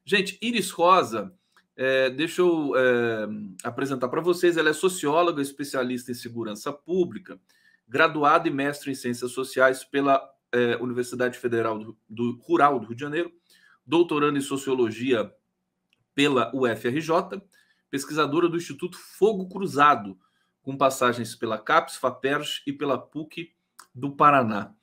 Gente, Iris Rosa, deixa eu apresentar para vocês. Ela é socióloga, especialista em segurança pública, graduada e mestre em ciências sociais pela Universidade Federal Rural do Rio de Janeiro, doutorando em sociologia pela UFRJ, pesquisadora do Instituto Fogo Cruzado, com passagens pela CAPES, FAPERJ e pela PUC do Paraná.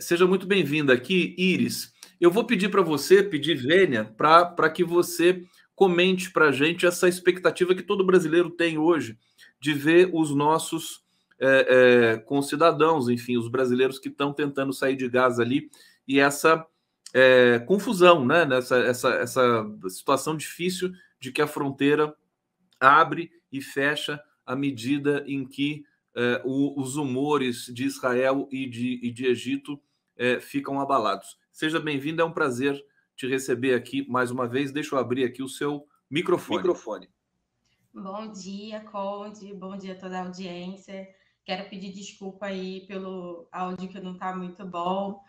Seja muito bem-vinda aqui, Iris. Eu vou pedir para você, pedir Vênia, para que você comente para a gente essa expectativa que todo brasileiro tem hoje de ver os nossos concidadãos, enfim, os brasileiros que estão tentando sair de Gaza ali, e essa confusão, né? Essa situação difícil de que a fronteira abre e fecha à medida em que os humores de Israel e de Egito ficam abalados. Seja bem-vindo, é um prazer te receber aqui mais uma vez. Deixa eu abrir aqui o seu microfone. Bom dia, Conde. Bom dia a toda a audiência. Quero pedir desculpa aí pelo áudio que não está muito bom.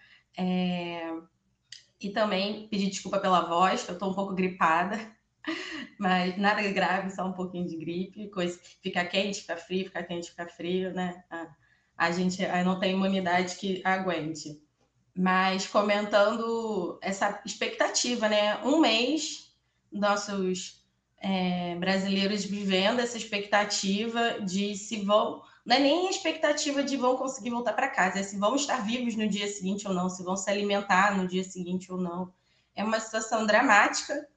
E também pedir desculpa pela voz, que eu estou um pouco gripada. Mas nada grave, só um pouquinho de gripe. Coisa, fica quente, fica frio, fica quente, fica frio, né? A gente não tem imunidade que aguente. Mas comentando essa expectativa, né? Um mês, nossos brasileiros vivendo essa expectativa de se vão... Não é nem a expectativa de vão conseguir voltar para casa, é se vão estar vivos no dia seguinte ou não, se vão se alimentar no dia seguinte ou não. É uma situação dramática,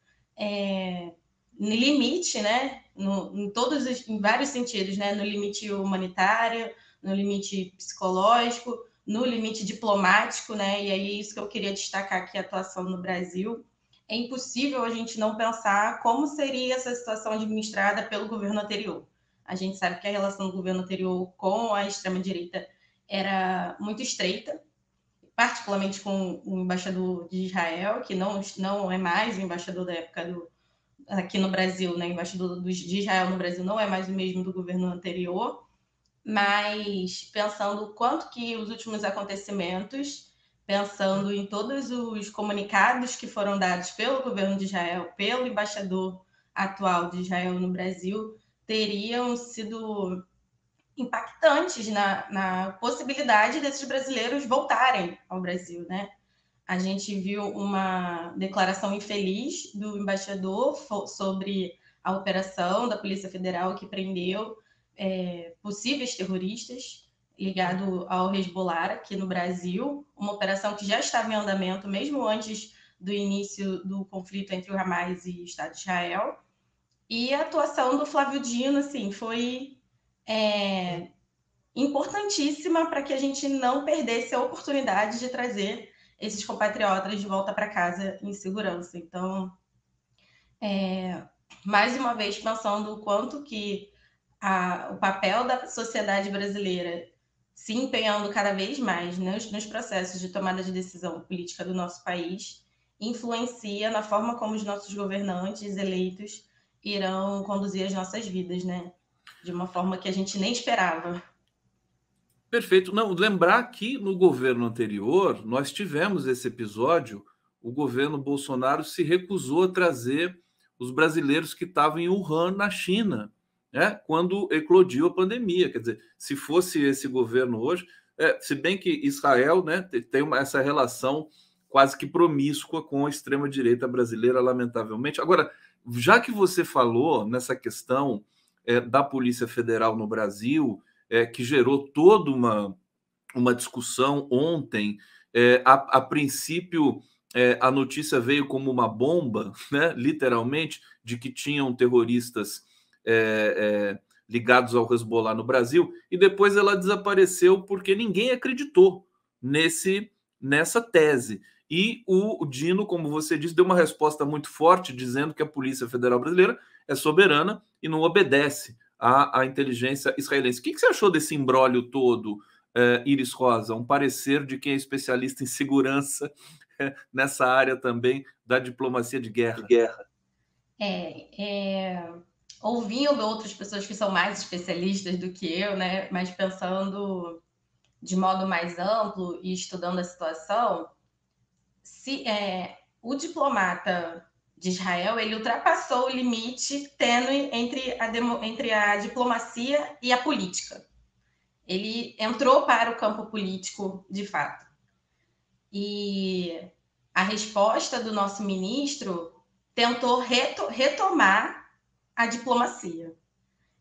no limite, né? Em vários sentidos, né? No limite humanitário, no limite psicológico, no limite diplomático, né? E aí é isso que eu queria destacar aqui, a atuação no Brasil. É impossível a gente não pensar como seria essa situação administrada pelo governo anterior. A gente sabe que a relação do governo anterior com a extrema-direita era muito estreita, particularmente com o embaixador de Israel, que não é mais o embaixador da época aqui no Brasil, né? O embaixador de Israel no Brasil não é mais o mesmo do governo anterior, mas pensando o quanto que os últimos acontecimentos, pensando em todos os comunicados que foram dados pelo governo de Israel, pelo embaixador atual de Israel no Brasil, teriam sido impactantes na possibilidade desses brasileiros voltarem ao Brasil, né? A gente viu uma declaração infeliz do embaixador sobre a operação da Polícia Federal que prendeu possíveis terroristas ligados ao Hezbollah aqui no Brasil, uma operação que já estava em andamento mesmo antes do início do conflito entre o Hamas e o Estado de Israel. E a atuação do Flávio Dino, assim, foi importantíssima para que a gente não perdesse a oportunidade de trazer esses compatriotas de volta para casa em segurança. Então, mais uma vez, pensando o quanto que o papel da sociedade brasileira se empenhando cada vez mais nos processos de tomada de decisão política do nosso país influencia na forma como os nossos governantes eleitos irão conduzir as nossas vidas, né? De uma forma que a gente nem esperava. Perfeito. Não, lembrar que no governo anterior nós tivemos esse episódio, o governo Bolsonaro se recusou a trazer os brasileiros que estavam em Wuhan, na China, né, quando eclodiu a pandemia. Quer dizer, se fosse esse governo hoje, se bem que Israel, né, tem essa relação quase que promíscua com a extrema-direita brasileira, lamentavelmente. Agora, já que você falou nessa questão da Polícia Federal no Brasil, que gerou toda uma discussão ontem. A princípio, a notícia veio como uma bomba, né, literalmente, de que tinham terroristas ligados ao Hezbollah no Brasil, e depois ela desapareceu porque ninguém acreditou nessa tese. E o Dino, como você disse, deu uma resposta muito forte, dizendo que a Polícia Federal Brasileira é soberana e não obedece à inteligência israelense. O que você achou desse imbróglio todo, Iris Rosa? Um parecer de quem é especialista em segurança nessa área também da diplomacia de guerra. Ouvindo outras pessoas que são mais especialistas do que eu, né, mas pensando de modo mais amplo e estudando a situação, se o diplomata de Israel, ele ultrapassou o limite tênue entre a diplomacia e a política. Ele entrou para o campo político, de fato. E a resposta do nosso ministro tentou retomar a diplomacia.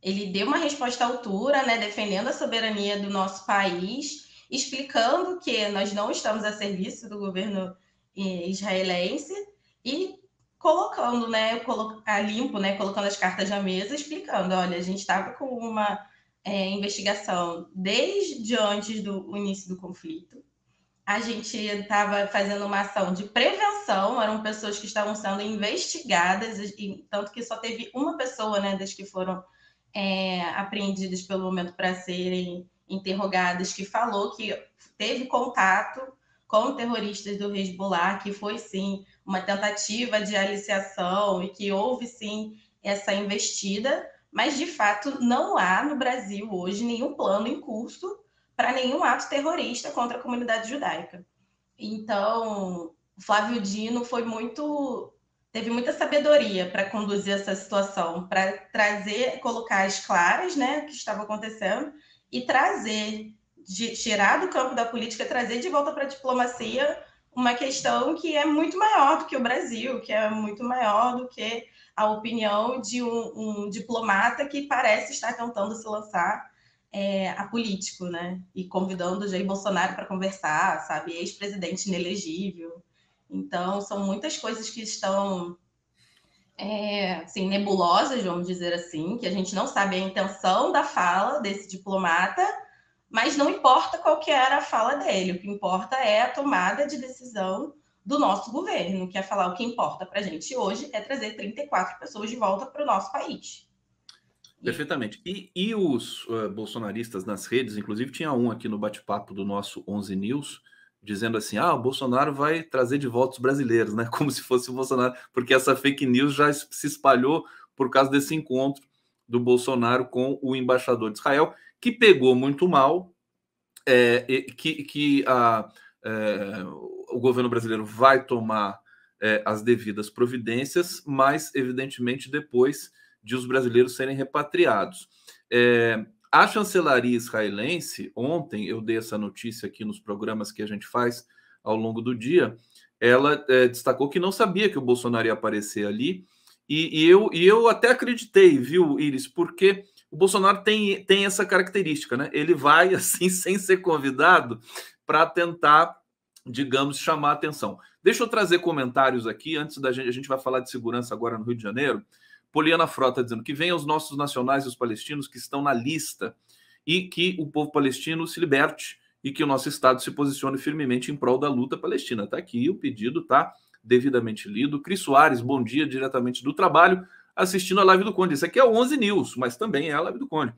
Ele deu uma resposta à altura, né, defendendo a soberania do nosso país, explicando que nós não estamos a serviço do governo israelense e colocando, né, a limpo, né, colocando as cartas na mesa, explicando, olha, a gente estava com uma investigação desde antes do início do conflito. A gente estava fazendo uma ação de prevenção, eram pessoas que estavam sendo investigadas, e tanto que só teve uma pessoa, né, das que foram apreendidas pelo momento para serem interrogadas, que falou que teve contato com terroristas do Hezbollah, que foi sim uma tentativa de aliciação e que houve sim essa investida, mas de fato não há no Brasil hoje nenhum plano em curso para nenhum ato terrorista contra a comunidade judaica. Então, Flávio Dino teve muita sabedoria para conduzir essa situação, para colocar as claras, né, o que estava acontecendo, e tirar do campo da política, trazer de volta para a diplomacia uma questão que é muito maior do que o Brasil, que é muito maior do que a opinião de um diplomata que parece estar tentando se lançar a político, né? E convidando o Jair Bolsonaro para conversar, sabe? Ex-presidente inelegível. Então, são muitas coisas que estão assim, nebulosas, vamos dizer assim, que a gente não sabe a intenção da fala desse diplomata, mas não importa qual que era a fala dele. O que importa é a tomada de decisão do nosso governo, que é falar o que importa para a gente hoje é trazer 34 pessoas de volta para o nosso país. Perfeitamente. E os bolsonaristas nas redes, inclusive tinha um aqui no bate-papo do nosso 11 News, dizendo assim, o Bolsonaro vai trazer de volta os brasileiros, né? Como se fosse o Bolsonaro, porque essa fake news já se espalhou por causa desse encontro do Bolsonaro com o embaixador de Israel, que pegou muito mal, o governo brasileiro vai tomar as devidas providências, mas, evidentemente, depois de os brasileiros serem repatriados. A chancelaria israelense, ontem eu dei essa notícia aqui nos programas que a gente faz ao longo do dia, ela destacou que não sabia que o Bolsonaro ia aparecer ali, e eu até acreditei, viu, Iris, porque o Bolsonaro tem essa característica, né? Ele vai assim, sem ser convidado, para tentar, digamos, chamar a atenção. Deixa eu trazer comentários aqui, antes da gente, a gente vai falar de segurança agora no Rio de Janeiro. Poliana Frota dizendo que venham os nossos nacionais e os palestinos que estão na lista e que o povo palestino se liberte e que o nosso Estado se posicione firmemente em prol da luta palestina. Está aqui o pedido, tá devidamente lido. Cris Soares, bom dia, diretamente do trabalho, assistindo a live do Conde. Isso aqui é o 11 News, mas também é a live do Conde.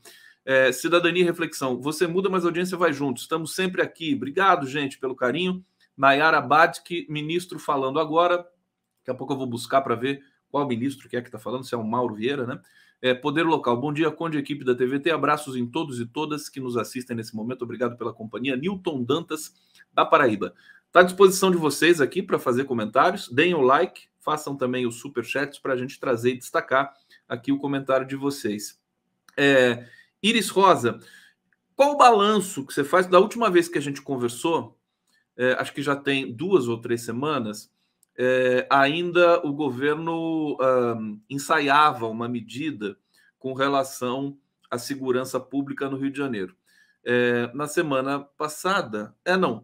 Cidadania e reflexão. Você muda, mas a audiência vai junto. Estamos sempre aqui. Obrigado, gente, pelo carinho. Nayara Badke, ministro falando agora. Daqui a pouco eu vou buscar para ver qual ministro que está falando, se é o Mauro Vieira, né? Poder Local. Bom dia, Conde, equipe da TVT. Abraços em todos e todas que nos assistem nesse momento. Obrigado pela companhia. Newton Dantas, da Paraíba. Está à disposição de vocês aqui para fazer comentários. Deem o like, façam também os superchats para a gente trazer e destacar aqui o comentário de vocês. Iris Rosa, qual o balanço que você faz da última vez que a gente conversou? Acho que já tem 2 ou 3 semanas. Ainda o governo ensaiava uma medida com relação à segurança pública no Rio de Janeiro. Na semana passada,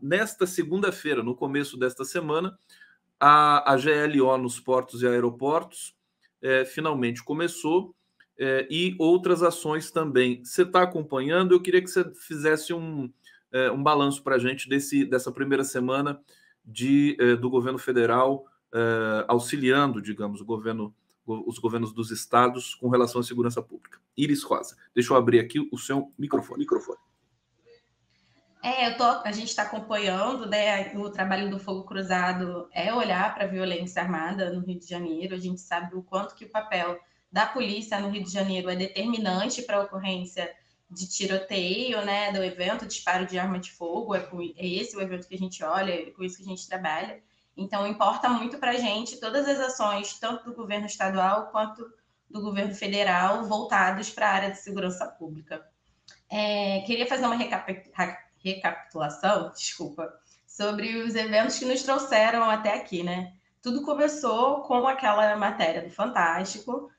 nesta segunda-feira, no começo desta semana, a GLO nos portos e aeroportos finalmente começou, e outras ações também. Você está acompanhando? Eu queria que você fizesse um balanço para a gente dessa primeira semana do governo federal auxiliando, digamos, os governos dos estados com relação à segurança pública. Iris Rosa, deixa eu abrir aqui o seu microfone. A gente está acompanhando, né? O trabalho do Fogo Cruzado é olhar para a violência armada no Rio de Janeiro. A gente sabe o quanto que o papel da polícia no Rio de Janeiro é determinante para a ocorrência de tiroteio, né? Do evento, disparo de arma de fogo. É esse o evento que a gente olha, é com isso que a gente trabalha. Então, importa muito para a gente todas as ações, tanto do governo estadual quanto do governo federal, voltados para a área de segurança pública. Queria fazer uma recapitulação, sobre os eventos que nos trouxeram até aqui, né? Tudo começou com aquela matéria do Fantástico,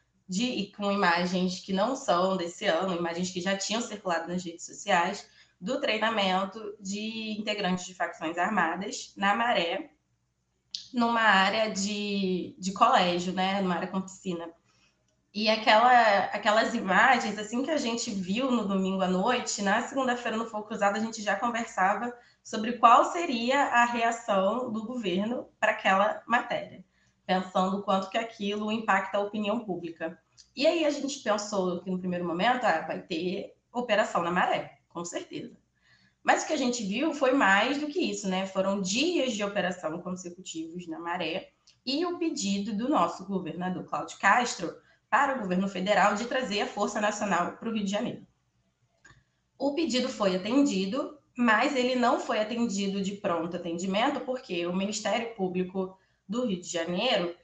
com imagens que não são desse ano, imagens que já tinham circulado nas redes sociais, do treinamento de integrantes de facções armadas na Maré, numa área de colégio, né? Numa área com piscina. E aquelas imagens, assim que a gente viu no domingo à noite, na segunda-feira no Fogo Cruzado, a gente já conversava sobre qual seria a reação do governo para aquela matéria, pensando o quanto que aquilo impacta a opinião pública. E aí a gente pensou que no primeiro momento vai ter operação na Maré, com certeza. Mas o que a gente viu foi mais do que isso, né? Foram dias de operação consecutivos na Maré e o pedido do nosso governador Cláudio Castro para o governo federal de trazer a Força Nacional para o Rio de Janeiro. O pedido foi atendido, mas ele não foi atendido de pronto atendimento, porque o Ministério Público do Rio de Janeiro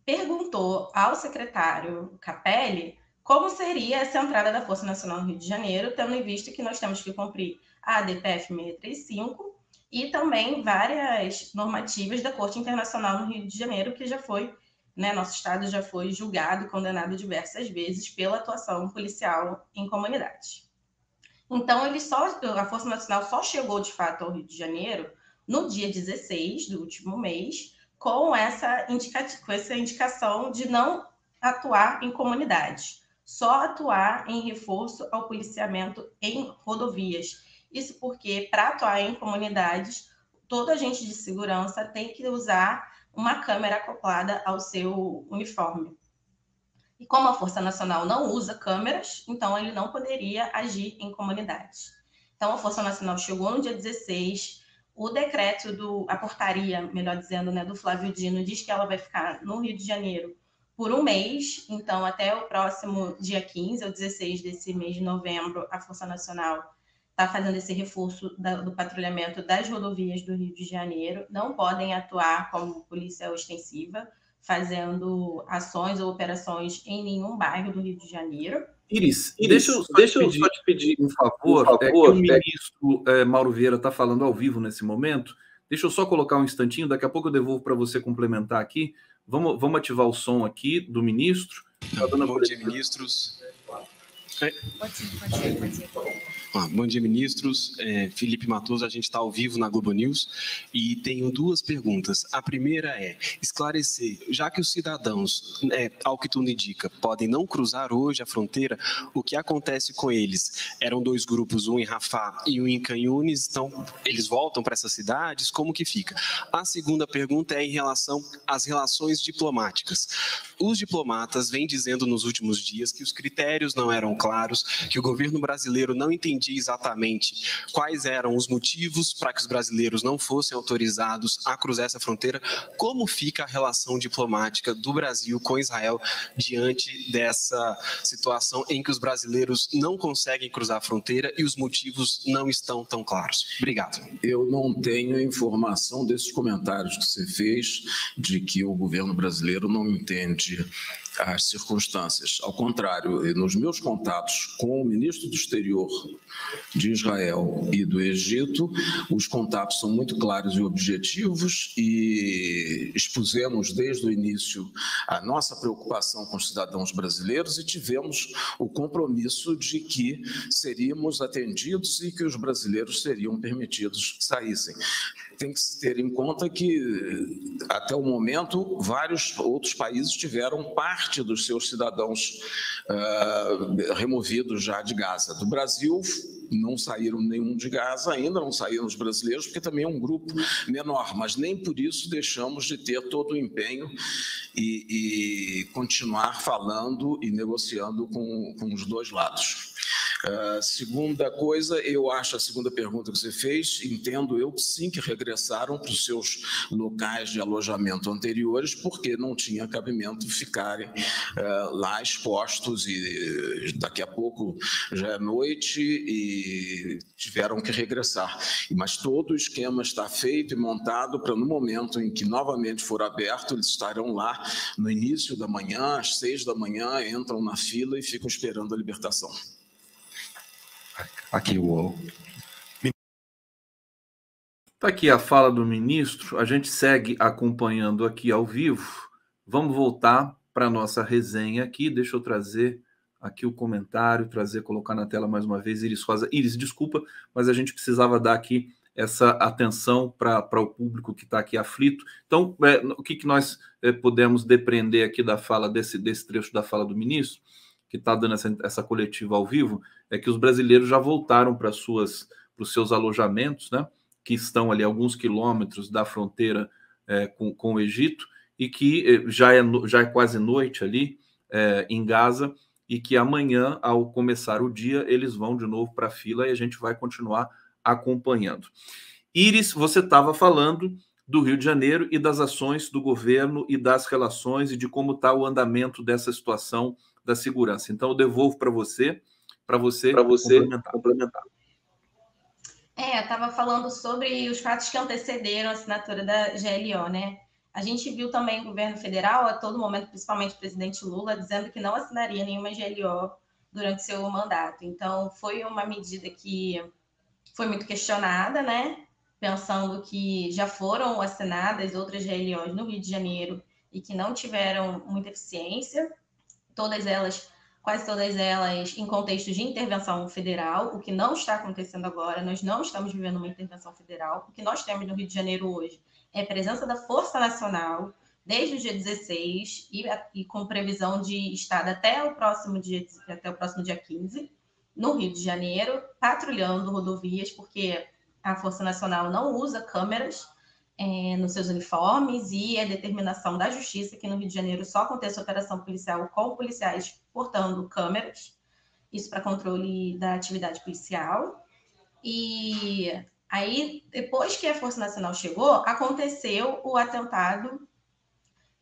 perguntou ao secretário Capelli como seria essa entrada da Força Nacional no Rio de Janeiro, tendo em vista que nós temos que cumprir a ADPF 635 e também várias normativas da Corte Internacional no Rio de Janeiro, que já foi, né, nosso estado já foi julgado, condenado diversas vezes pela atuação policial em comunidades. Então, a Força Nacional só chegou, de fato, ao Rio de Janeiro no dia 16 do último mês, com essa indicação de não atuar em comunidades, só atuar em reforço ao policiamento em rodovias. Isso porque, para atuar em comunidades, todo agente de segurança tem que usar uma câmera acoplada ao seu uniforme. E como a Força Nacional não usa câmeras, então ele não poderia agir em comunidades. Então a Força Nacional chegou no dia 16, o decreto a portaria, melhor dizendo, né, do Flávio Dino, diz que ela vai ficar no Rio de Janeiro por um mês, então até o próximo dia 15 ou 16 desse mês de novembro, a Força Nacional está fazendo esse reforço do patrulhamento das rodovias do Rio de Janeiro, não podem atuar como polícia ostensiva, fazendo ações ou operações em nenhum bairro do Rio de Janeiro. Iris, deixa eu só te pedir um favor, que o ministro Mauro Vieira está falando ao vivo nesse momento. Deixa eu só colocar um instantinho, daqui a pouco eu devolvo para você complementar aqui. Vamos ativar o som aqui do ministro. Bom dia, ministros. Pode ser. Bom dia, ministros. Felipe Matoso, a gente está ao vivo na Globo News e tenho duas perguntas. A primeira é esclarecer, já que os cidadãos, ao que tudo indica, podem não cruzar hoje a fronteira, o que acontece com eles? Eram dois grupos, um em Rafah e um em Canhunes, então eles voltam para essas cidades? Como que fica? A segunda pergunta é em relação às relações diplomáticas. Os diplomatas vêm dizendo nos últimos dias que os critérios não eram claros, que o governo brasileiro não entendia exatamente quais eram os motivos para que os brasileiros não fossem autorizados a cruzar essa fronteira. Como fica a relação diplomática do Brasil com Israel diante dessa situação em que os brasileiros não conseguem cruzar a fronteira e os motivos não estão tão claros? Obrigado. Eu não tenho informação desses comentários que você fez de que o governo brasileiro não entende as circunstâncias. Ao contrário, nos meus contatos com o ministro do Exterior de Israel e do Egito, os contatos são muito claros e objetivos e expusemos desde o início a nossa preocupação com os cidadãos brasileiros e tivemos o compromisso de que seríamos atendidos e que os brasileiros seriam permitidos que saíssem. Tem que se ter em conta que, até o momento, vários outros países tiveram parte dos seus cidadãos removidos já de Gaza. Do Brasil, não saíram nenhum de Gaza, ainda não saíram os brasileiros, porque também é um grupo menor, mas nem por isso deixamos de ter todo o empenho e continuar falando e negociando com os dois lados. Segunda coisa, eu acho a segunda pergunta que você fez, entendo eu sim que regressaram para os seus locais de alojamento anteriores, porque não tinha cabimento ficarem lá expostos e daqui a pouco já é noite e tiveram que regressar. Mas todo o esquema está feito e montado para no momento em que novamente for aberto, eles estarão lá no início da manhã, às 6 da manhã, entram na fila e ficam esperando a libertação. Aqui o... Está aqui a fala do ministro, a gente segue acompanhando aqui ao vivo. Vamos voltar para a nossa resenha aqui, deixa eu trazer aqui o comentário, colocar na tela mais uma vez, Iris Rosa. Iris, desculpa, mas a gente precisava dar aqui essa atenção para o público que está aqui aflito. Então, o que nós podemos depreender aqui da fala, desse trecho da fala do ministro, que está dando essa coletiva ao vivo, é que os brasileiros já voltaram para os seus alojamentos, né, que estão ali a alguns quilômetros da fronteira com o Egito, e que já é quase noite ali em Gaza, e que amanhã, ao começar o dia, eles vão de novo para a fila e a gente vai continuar acompanhando. Iris, você estava falando do Rio de Janeiro e das ações do governo e das relações e de como está o andamento dessa situação da segurança. Então, eu devolvo para você complementar. Eu estava falando sobre os fatos que antecederam a assinatura da GLO, né? A gente viu também o governo federal, a todo momento, principalmente o presidente Lula, dizendo que não assinaria nenhuma GLO durante seu mandato. Então, foi uma medida que foi muito questionada, né? Pensando que já foram assinadas outras GLOs no Rio de Janeiro e que não tiveram muita eficiência, quase todas elas em contexto de intervenção federal, o que não está acontecendo agora. Nós não estamos vivendo uma intervenção federal. O que nós temos no Rio de Janeiro hoje é a presença da Força Nacional desde o dia 16 e com previsão de estar até o próximo dia 15, no Rio de Janeiro, patrulhando rodovias, porque a Força Nacional não usa câmeras nos seus uniformes, e é determinação da Justiça que no Rio de Janeiro só aconteça operação policial com policiais portando câmeras, isso para controle da atividade policial. E aí, depois que a Força Nacional chegou, aconteceu o atentado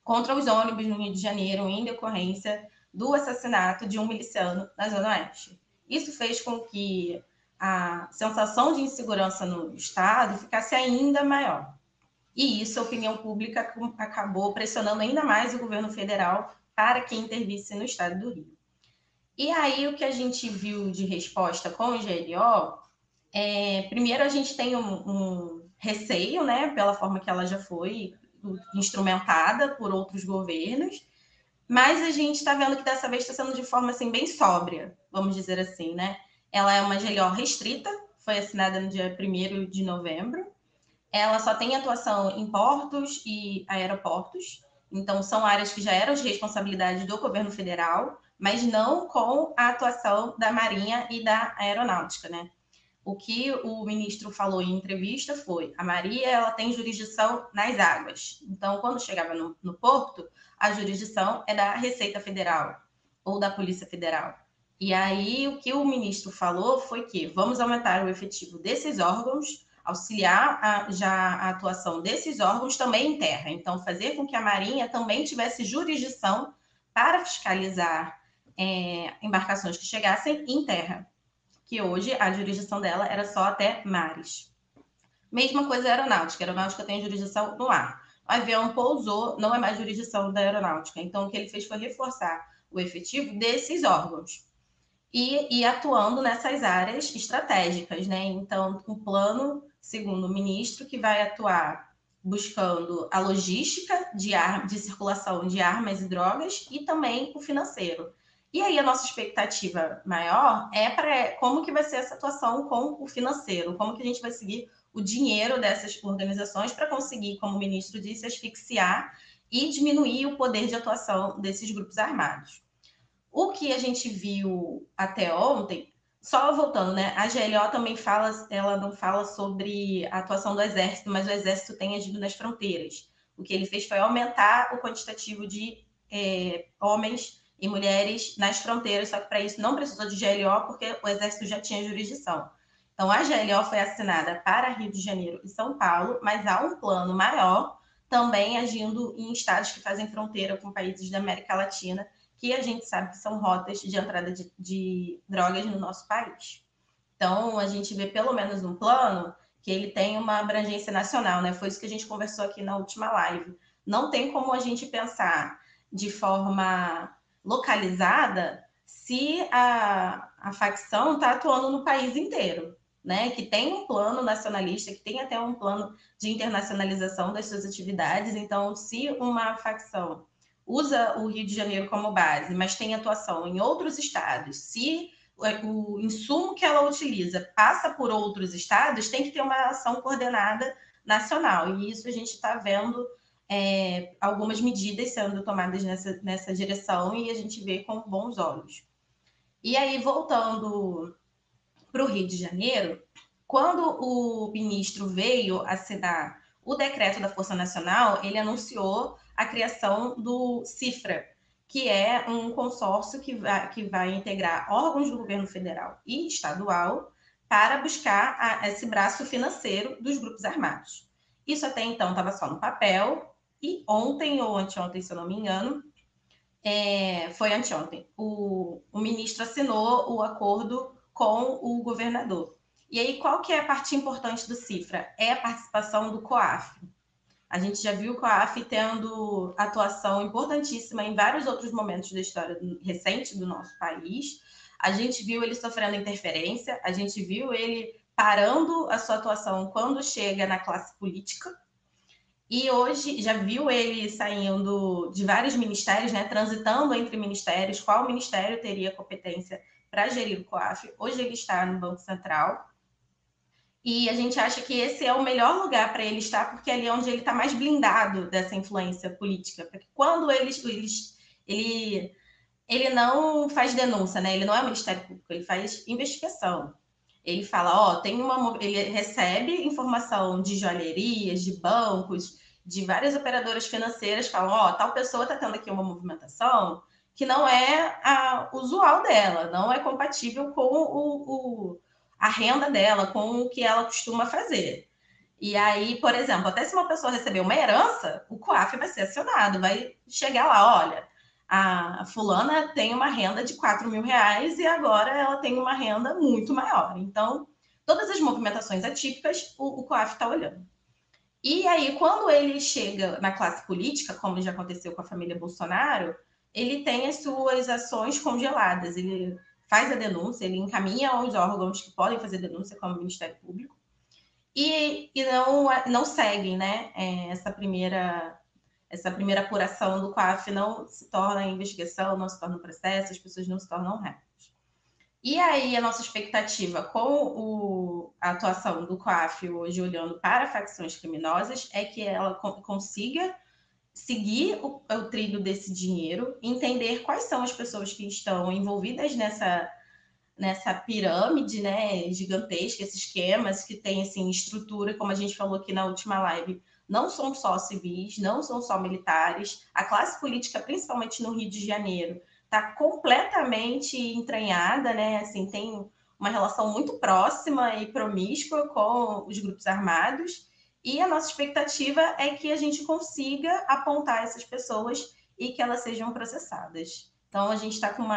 contra os ônibus no Rio de Janeiro, em decorrência do assassinato de um miliciano na Zona Oeste. Isso fez com que a sensação de insegurança no Estado ficasse ainda maior. E isso, a opinião pública acabou pressionando ainda mais o governo federal para que intervisse no Estado do Rio. E aí, o que a gente viu de resposta com o GLO, primeiro a gente tem um receio, né, pela forma que ela já foi instrumentada por outros governos, mas a gente está vendo que dessa vez está sendo de forma assim, bem sóbria, vamos dizer assim, né? Ela é uma GLO restrita, foi assinada no dia 1º de novembro. Ela só tem atuação em portos e aeroportos, então são áreas que já eram de responsabilidade do governo federal, mas não com a atuação da Marinha e da Aeronáutica, né? O que o ministro falou em entrevista foi: a Marinha ela tem jurisdição nas águas, então quando chegava no porto, a jurisdição é da Receita Federal ou da Polícia Federal. E aí o que o ministro falou foi que vamos aumentar o efetivo desses órgãos, auxiliar a atuação desses órgãos também em terra. Então, fazer com que a Marinha também tivesse jurisdição para fiscalizar embarcações que chegassem em terra, que hoje a jurisdição dela era só até mares. Mesma coisa a aeronáutica. A aeronáutica tem jurisdição no ar. O avião pousou, não é mais jurisdição da aeronáutica. Então, o que ele fez foi reforçar o efetivo desses órgãos e atuando nessas áreas estratégicas, né? Então, um plano, segundo o ministro, que vai atuar buscando a logística de circulação de armas e drogas e também o financeiro. E aí a nossa expectativa maior é para como que vai ser essa atuação com o financeiro, como que a gente vai seguir o dinheiro dessas organizações para conseguir, como o ministro disse, asfixiar e diminuir o poder de atuação desses grupos armados. O que a gente viu até ontem, só voltando, né? A GLO também fala, ela não fala sobre a atuação do Exército, mas o Exército tem agido nas fronteiras. O que ele fez foi aumentar o quantitativo de homens e mulheres nas fronteiras, só que para isso não precisou de GLO, porque o Exército já tinha jurisdição. Então, a GLO foi assinada para Rio de Janeiro e São Paulo, mas há um plano maior também agindo em estados que fazem fronteira com países da América Latina, que a gente sabe que são rotas de entrada de drogas no nosso país. Então, a gente vê pelo menos um plano que ele tem uma abrangência nacional, né? Foi isso que a gente conversou aqui na última live. Não tem como a gente pensar de forma localizada se a facção está atuando no país inteiro, né? Que tem um plano nacionalista, que tem até um plano de internacionalização das suas atividades. Então, se uma facção usa o Rio de Janeiro como base, mas tem atuação em outros estados, se o insumo que ela utiliza passa por outros estados, tem que ter uma ação coordenada nacional. E isso a gente está vendo algumas medidas sendo tomadas nessa direção e a gente vê com bons olhos. E aí, voltando para o Rio de Janeiro, quando o ministro veio assinar o decreto da Força Nacional, ele anunciou a criação do CIFRA, que é um consórcio que vai integrar órgãos do governo federal e estadual para buscar esse braço financeiro dos grupos armados. Isso até então estava só no papel, e ontem ou anteontem, se eu não me engano, foi anteontem, o ministro assinou o acordo com o governador. E aí, qual que é a parte importante do CIFRA? É a participação do COAF. A gente já viu o COAF tendo atuação importantíssima em vários outros momentos da história recente do nosso país. A gente viu ele sofrendo interferência, a gente viu ele parando a sua atuação quando chega na classe política. E hoje já viu ele saindo de vários ministérios, né, transitando entre ministérios, qual ministério teria competência para gerir o COAF. Hoje ele está no Banco Central. E a gente acha que esse é o melhor lugar para ele estar, porque ali é onde ele está mais blindado dessa influência política. Porque quando ele não faz denúncia, né? Ele não é o Ministério Público, ele faz investigação. Ele fala, ele recebe informação de joalherias, de bancos, de várias operadoras financeiras, falam, tal pessoa está tendo aqui uma movimentação que não é a usual dela, não é compatível com a renda dela, com o que ela costuma fazer. E aí, por exemplo, até se uma pessoa receber uma herança, o COAF vai ser acionado, vai chegar lá, olha, a fulana tem uma renda de R$4.000 e agora ela tem uma renda muito maior. Então, todas as movimentações atípicas, o COAF está olhando. E aí, quando ele chega na classe política, como já aconteceu com a família Bolsonaro, ele tem as suas ações congeladas, ele faz a denúncia, ele encaminha aos órgãos que podem fazer denúncia, como o Ministério Público, e não seguem, né, essa primeira apuração do COAF não se torna investigação, não se torna processo, as pessoas não se tornam réus. E aí a nossa expectativa com a atuação do COAF hoje, olhando para facções criminosas, é que ela consiga seguir o trilho desse dinheiro, entender quais são as pessoas que estão envolvidas nessa pirâmide, né, gigantesca, esses esquemas que tem assim, estrutura, como a gente falou aqui na última live, não são só civis, não são só militares. A classe política, principalmente no Rio de Janeiro, está completamente entranhada, né? Assim, tem uma relação muito próxima e promíscua com os grupos armados. E a nossa expectativa é que a gente consiga apontar essas pessoas e que elas sejam processadas. Então, a gente está com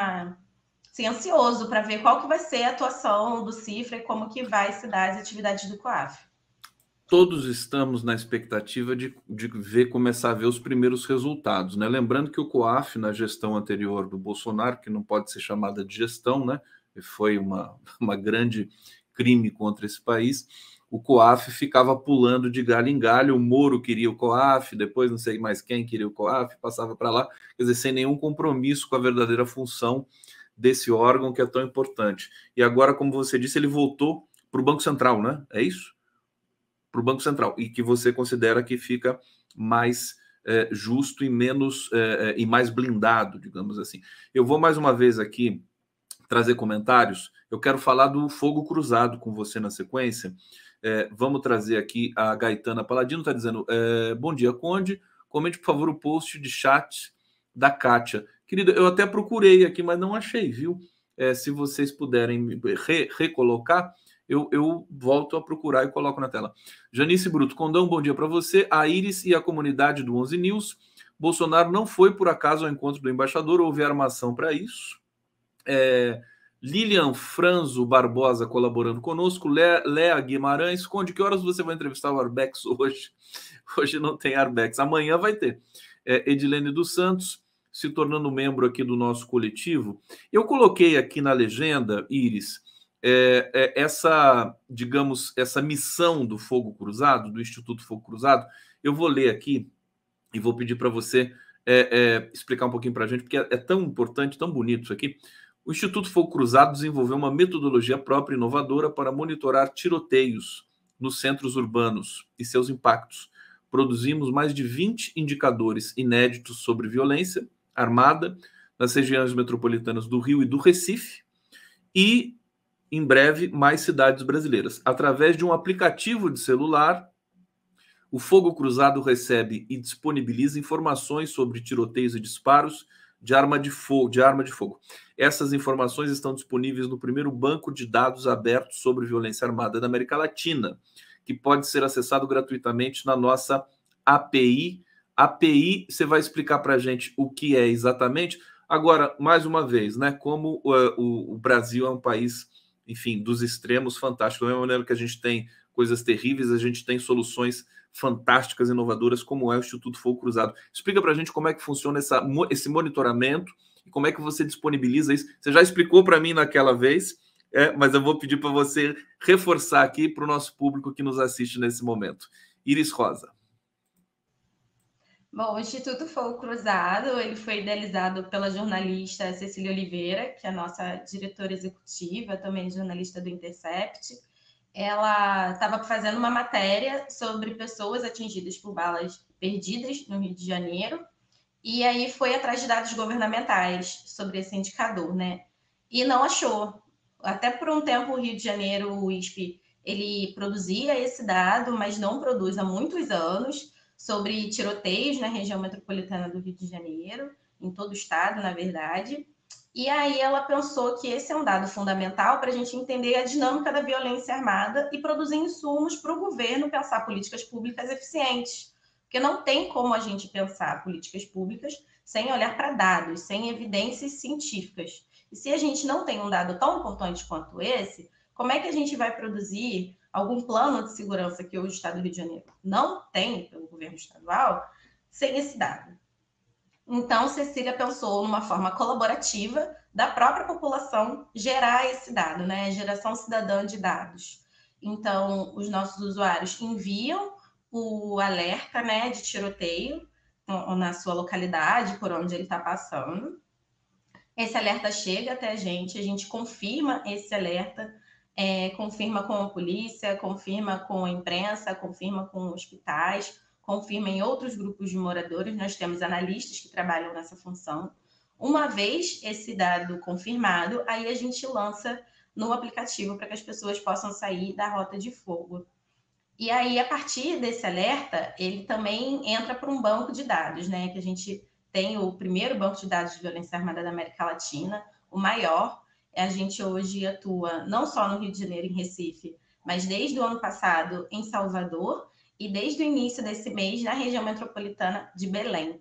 ansioso para ver qual que vai ser a atuação do CIFRA e como que vai se dar as atividades do COAF. Todos estamos na expectativa de começar a ver os primeiros resultados, né? Lembrando que o COAF, na gestão anterior do Bolsonaro, que não pode ser chamada de gestão, né? Foi uma grande crime contra esse país, o COAF ficava pulando de galho em galho, o Moro queria o COAF, depois não sei mais quem queria o COAF, passava para lá, quer dizer, sem nenhum compromisso com a verdadeira função desse órgão que é tão importante. E agora, como você disse, ele voltou para o Banco Central, né? É isso? Para o Banco Central, e que você considera que fica mais justo e menos e mais blindado, digamos assim. Eu vou mais uma vez aqui trazer comentários. Eu quero falar do fogo cruzado com você na sequência. Vamos trazer aqui a Gaetana Paladino, está dizendo, bom dia, Conde, comente, por favor, o post de chat da Kátia, Querida, eu até procurei aqui, mas não achei, viu? Se vocês puderem recolocar, eu volto a procurar e coloco na tela. Janice Bruto, Condão, bom dia para você. A Iris e a comunidade do 11 News. Bolsonaro não foi, por acaso, ao encontro do embaixador, houve armação para isso. Lilian Franzo Barbosa colaborando conosco. Léa Guimarães, Conde, que horas você vai entrevistar o Arbex hoje? Hoje não tem Arbex, amanhã vai ter. Edilene dos Santos, se tornando membro aqui do nosso coletivo. Eu coloquei aqui na legenda, Iris, essa missão do Fogo Cruzado, do Instituto Fogo Cruzado. Eu vou ler aqui e vou pedir para você explicar um pouquinho para a gente, porque é tão importante, tão bonito isso aqui. O Instituto Fogo Cruzado desenvolveu uma metodologia própria e inovadora para monitorar tiroteios nos centros urbanos e seus impactos. Produzimos mais de 20 indicadores inéditos sobre violência armada nas regiões metropolitanas do Rio e do Recife e, em breve, mais cidades brasileiras. Através de um aplicativo de celular, o Fogo Cruzado recebe e disponibiliza informações sobre tiroteios e disparos de arma de fogo. Essas informações estão disponíveis no primeiro banco de dados aberto sobre violência armada da América Latina, que pode ser acessado gratuitamente na nossa API. API, você vai explicar para a gente o que é exatamente. Agora, mais uma vez, né, como o Brasil é um país, enfim, dos extremos, fantástico. Da mesma maneira que a gente tem coisas terríveis, a gente tem soluções fantásticas, inovadoras, como é o Instituto Fogo Cruzado. Explica para a gente como é que funciona esse monitoramento e como é que você disponibiliza isso. Você já explicou para mim naquela vez, mas eu vou pedir para você reforçar aqui para o nosso público que nos assiste nesse momento. Iris Rosa. Bom, o Instituto Fogo Cruzado, ele foi idealizado pela jornalista Cecília Oliveira, que é a nossa diretora executiva, também jornalista do Intercept. Ela estava fazendo uma matéria sobre pessoas atingidas por balas perdidas no Rio de Janeiro, e aí foi atrás de dados governamentais sobre esse indicador, né? E não achou. Até por um tempo o Rio de Janeiro, o ISP, ele produzia esse dado, mas não produz há muitos anos, sobre tiroteios na região metropolitana do Rio de Janeiro, em todo o estado, na verdade. E aí ela pensou que esse é um dado fundamental para a gente entender a dinâmica da violência armada e produzir insumos para o governo pensar políticas públicas eficientes. Porque não tem como a gente pensar políticas públicas sem olhar para dados, sem evidências científicas. E se a gente não tem um dado tão importante quanto esse, como é que a gente vai produzir algum plano de segurança que hoje o Estado do Rio de Janeiro não tem pelo governo estadual sem esse dado? Então, Cecília pensou numa forma colaborativa da própria população gerar esse dado, né? Geração cidadã de dados. Então, os nossos usuários enviam o alerta, né, de tiroteio na sua localidade, por onde ele está passando. Esse alerta chega até a gente confirma esse alerta, confirma com a polícia, confirma com a imprensa, confirma com hospitais, confirma em outros grupos de moradores. Nós temos analistas que trabalham nessa função. Uma vez esse dado confirmado, aí a gente lança no aplicativo para que as pessoas possam sair da rota de fogo. E aí, a partir desse alerta, ele também entra para um banco de dados, né? Que a gente tem o primeiro banco de dados de violência armada da América Latina, o maior. A gente hoje atua não só no Rio de Janeiro, em Recife, mas desde o ano passado em Salvador e desde o início desse mês na região metropolitana de Belém.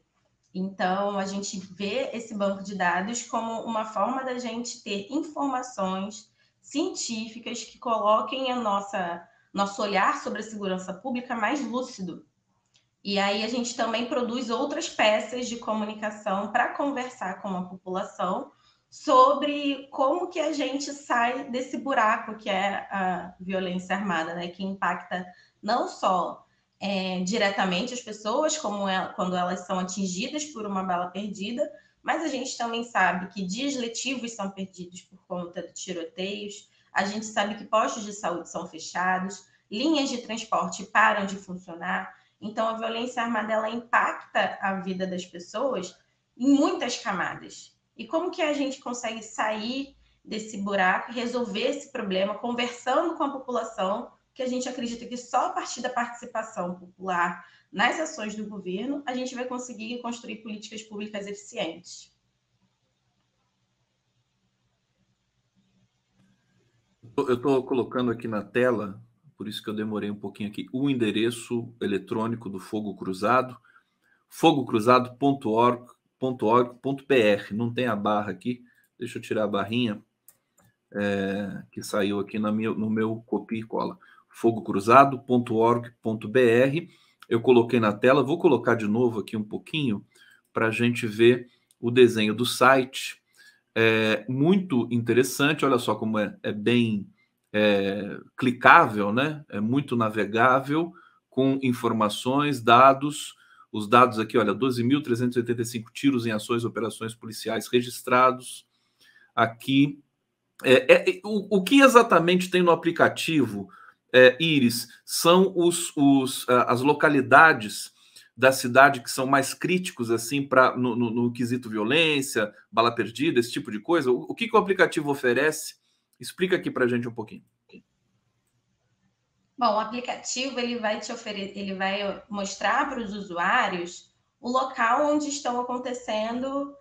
Então, a gente vê esse banco de dados como uma forma da gente ter informações científicas que coloquem nosso olhar sobre a segurança pública mais lúcido. E aí a gente também produz outras peças de comunicação para conversar com a população sobre como que a gente sai desse buraco que é a violência armada, né? Que impacta não só diretamente as pessoas, quando elas são atingidas por uma bala perdida, mas a gente também sabe que dias letivos são perdidos por conta de tiroteios, a gente sabe que postos de saúde são fechados, linhas de transporte param de funcionar. Então, a violência armada, ela impacta a vida das pessoas em muitas camadas. E como que a gente consegue sair desse buraco e resolver esse problema conversando com a população, que a gente acredita que só a partir da participação popular nas ações do governo, a gente vai conseguir construir políticas públicas eficientes. Eu estou colocando aqui na tela, por isso que eu demorei um pouquinho aqui, o endereço eletrônico do Fogo Cruzado, fogocruzado.org.br. Não tem a barra aqui, deixa eu tirar a barrinha que saiu aqui no meu copia e cola. fogocruzado.org.br. Eu coloquei na tela, vou colocar de novo aqui um pouquinho para a gente ver o desenho do site. É muito interessante, olha só como é bem clicável, né? É muito navegável, com informações, dados. Os dados aqui, olha, 12.385 tiros em ações e operações policiais registrados. Aqui, o que exatamente tem no aplicativo, Iris, são as localidades da cidade que são mais críticos assim no quesito violência, bala perdida, esse tipo de coisa. O que o aplicativo oferece? Explica aqui para a gente um pouquinho. Bom, o aplicativo ele vai mostrar para os usuários o local onde estão acontecendo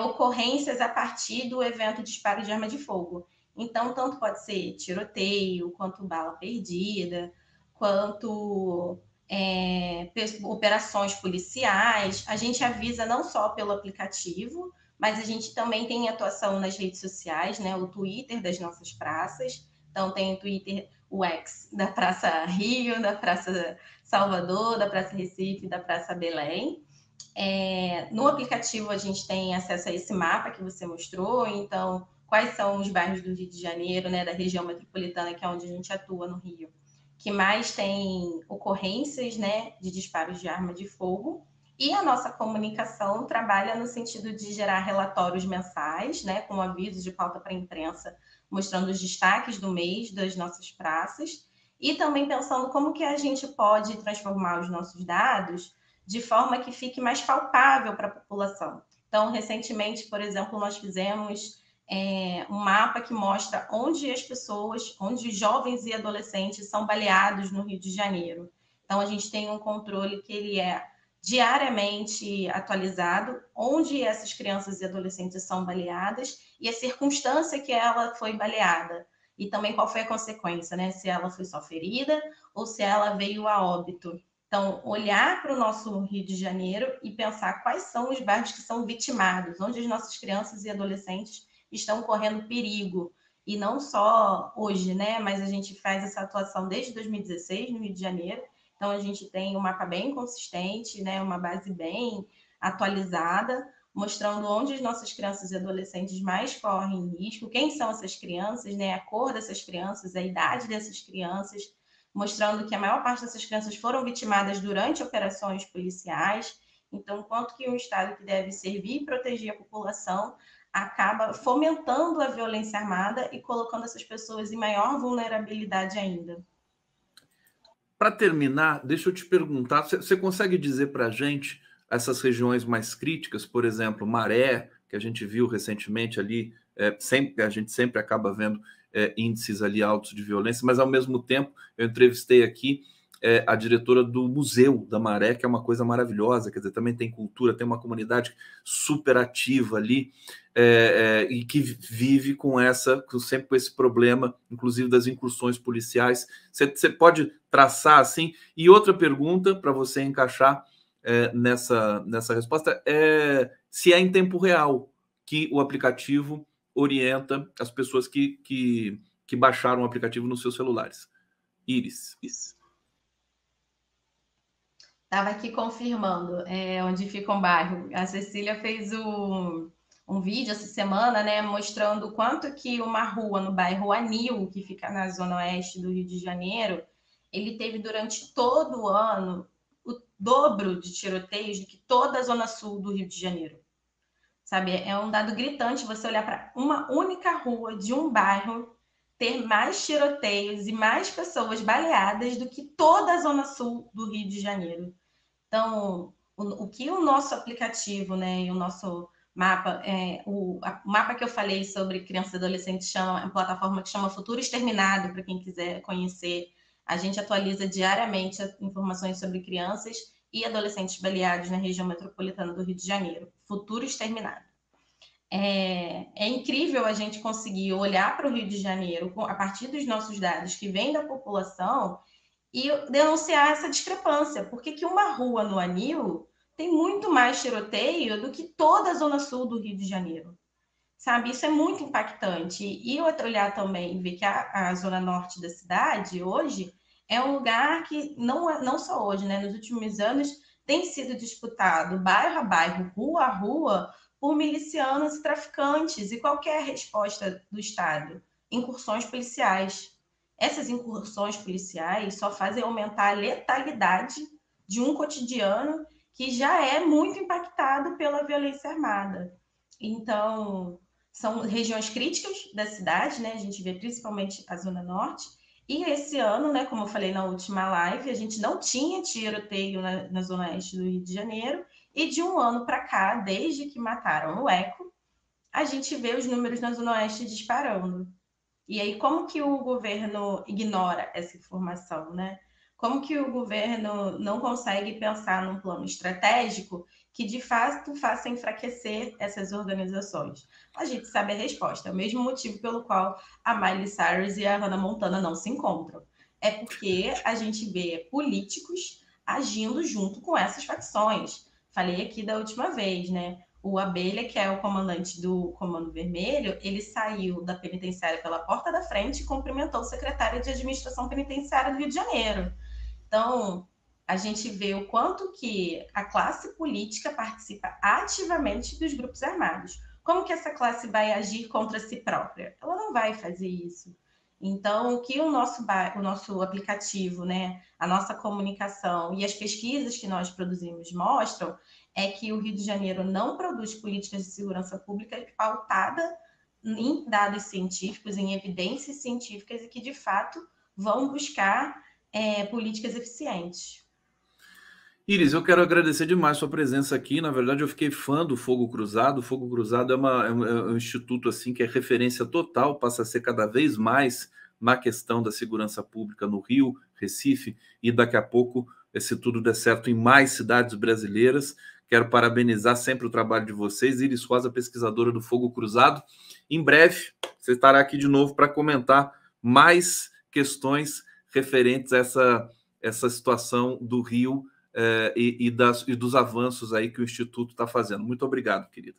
ocorrências a partir do evento disparo de arma de fogo. Então, tanto pode ser tiroteio, quanto bala perdida, quanto operações policiais. A gente avisa não só pelo aplicativo, mas a gente também tem atuação nas redes sociais, né? O Twitter das nossas praças. Então, tem o Twitter, o X da Praça Rio, da Praça Salvador, da Praça Recife, da Praça Belém. No aplicativo, a gente tem acesso a esse mapa que você mostrou. Então, quais são os bairros do Rio de Janeiro, né, da região metropolitana, que é onde a gente atua no Rio, que mais tem ocorrências, né, de disparos de arma de fogo. E a nossa comunicação trabalha no sentido de gerar relatórios mensais, né, com avisos de pauta para a imprensa, mostrando os destaques do mês das nossas praças, e também pensando como que a gente pode transformar os nossos dados de forma que fique mais palpável para a população. Então, recentemente, por exemplo, nós fizemos um mapa que mostra onde onde jovens e adolescentes são baleados no Rio de Janeiro. Então, a gente tem um controle que ele é diariamente atualizado, onde essas crianças e adolescentes são baleadas e a circunstância que ela foi baleada. E também qual foi a consequência, né? Se ela foi só ferida ou se ela veio a óbito. Então, olhar para o nosso Rio de Janeiro e pensar quais são os bairros que são vitimados, onde as nossas crianças e adolescentes estão correndo perigo. E não só hoje, né? Mas a gente faz essa atuação desde 2016 no Rio de Janeiro. Então, a gente tem um mapa bem consistente, né? Uma base bem atualizada, mostrando onde as nossas crianças e adolescentes mais correm risco, quem são essas crianças, né? A cor dessas crianças, a idade dessas crianças, mostrando que a maior parte dessas crianças foram vitimadas durante operações policiais. Então, quanto que um Estado que deve servir e proteger a população acaba fomentando a violência armada e colocando essas pessoas em maior vulnerabilidade ainda. Para terminar, deixa eu te perguntar, você consegue dizer para a gente essas regiões mais críticas, por exemplo, Maré, que a gente viu recentemente ali, a gente sempre acaba vendo índices ali altos de violência, mas ao mesmo tempo eu entrevistei aqui a diretora do Museu da Maré, que é uma coisa maravilhosa, quer dizer, também tem cultura, tem uma comunidade super ativa ali, e que vive sempre com esse problema, inclusive das incursões policiais. Você pode traçar assim? E outra pergunta para você encaixar nessa resposta se é em tempo real que o aplicativo orienta as pessoas que baixaram o aplicativo nos seus celulares. Iris. Estava aqui confirmando onde fica um bairro. A Cecília fez um vídeo essa semana, né, mostrando o quanto que uma rua no bairro Anil, que fica na zona oeste do Rio de Janeiro, ele teve durante todo o ano o dobro de tiroteios do que toda a zona sul do Rio de Janeiro. Sabe, é um dado gritante você olhar para uma única rua de um bairro ter mais tiroteios e mais pessoas baleadas do que toda a zona sul do Rio de Janeiro. Então, o que o nosso aplicativo, né, e o nosso mapa, o mapa que eu falei sobre crianças e adolescentes chama, é uma plataforma que chama Futuro Exterminado, para quem quiser conhecer. A gente atualiza diariamente informações sobre crianças e adolescentes baleados na região metropolitana do Rio de Janeiro. Futuro Exterminado. É incrível a gente conseguir olhar para o Rio de Janeiro a partir dos nossos dados que vêm da população e denunciar essa discrepância. Por que uma rua no Anil tem muito mais tiroteio do que toda a zona sul do Rio de Janeiro? Sabe, isso é muito impactante. E olhar também, ver que a zona norte da cidade, hoje, é um lugar que, não só hoje, né, nos últimos anos, tem sido disputado bairro a bairro, rua a rua, por milicianos e traficantes. E qual que é a resposta do Estado? Incursões policiais. Essas incursões policiais só fazem aumentar a letalidade de um cotidiano que já é muito impactado pela violência armada. Então, são regiões críticas da cidade, né? A gente vê principalmente a Zona Norte. E esse ano, né, como eu falei na última live, a gente não tinha tiroteio na Zona Oeste do Rio de Janeiro. E de um ano para cá, desde que mataram o Eco, a gente vê os números na Zona Oeste disparando. E aí, como que o governo ignora essa informação, né? Como que o governo não consegue pensar num plano estratégico que, de fato, faça enfraquecer essas organizações? A gente sabe a resposta. É o mesmo motivo pelo qual a Miley Cyrus e a Hannah Montana não se encontram. É porque a gente vê políticos agindo junto com essas facções. Falei aqui da última vez, né? O Abelha, que é o comandante do Comando Vermelho, ele saiu da penitenciária pela porta da frente e cumprimentou o secretário de Administração Penitenciária do Rio de Janeiro. Então, a gente vê o quanto que a classe política participa ativamente dos grupos armados. Como que essa classe vai agir contra si própria? Ela não vai fazer isso. Então, o que o nosso aplicativo, né, a nossa comunicação e as pesquisas que nós produzimos mostram é que o Rio de Janeiro não produz políticas de segurança pública pautada em dados científicos, em evidências científicas e que, de fato, vão buscar políticas eficientes. Iris, eu quero agradecer demais sua presença aqui. Na verdade, eu fiquei fã do Fogo Cruzado. O Fogo Cruzado é um instituto assim que é referência total, passa a ser cada vez mais na questão da segurança pública no Rio, Recife e daqui a pouco, se tudo der certo, em mais cidades brasileiras. Quero parabenizar sempre o trabalho de vocês. Iris Rosa, pesquisadora do Fogo Cruzado. Em breve, você estará aqui de novo para comentar mais questões referentes a essa situação do Rio e dos avanços aí que o Instituto está fazendo. Muito obrigado, querida.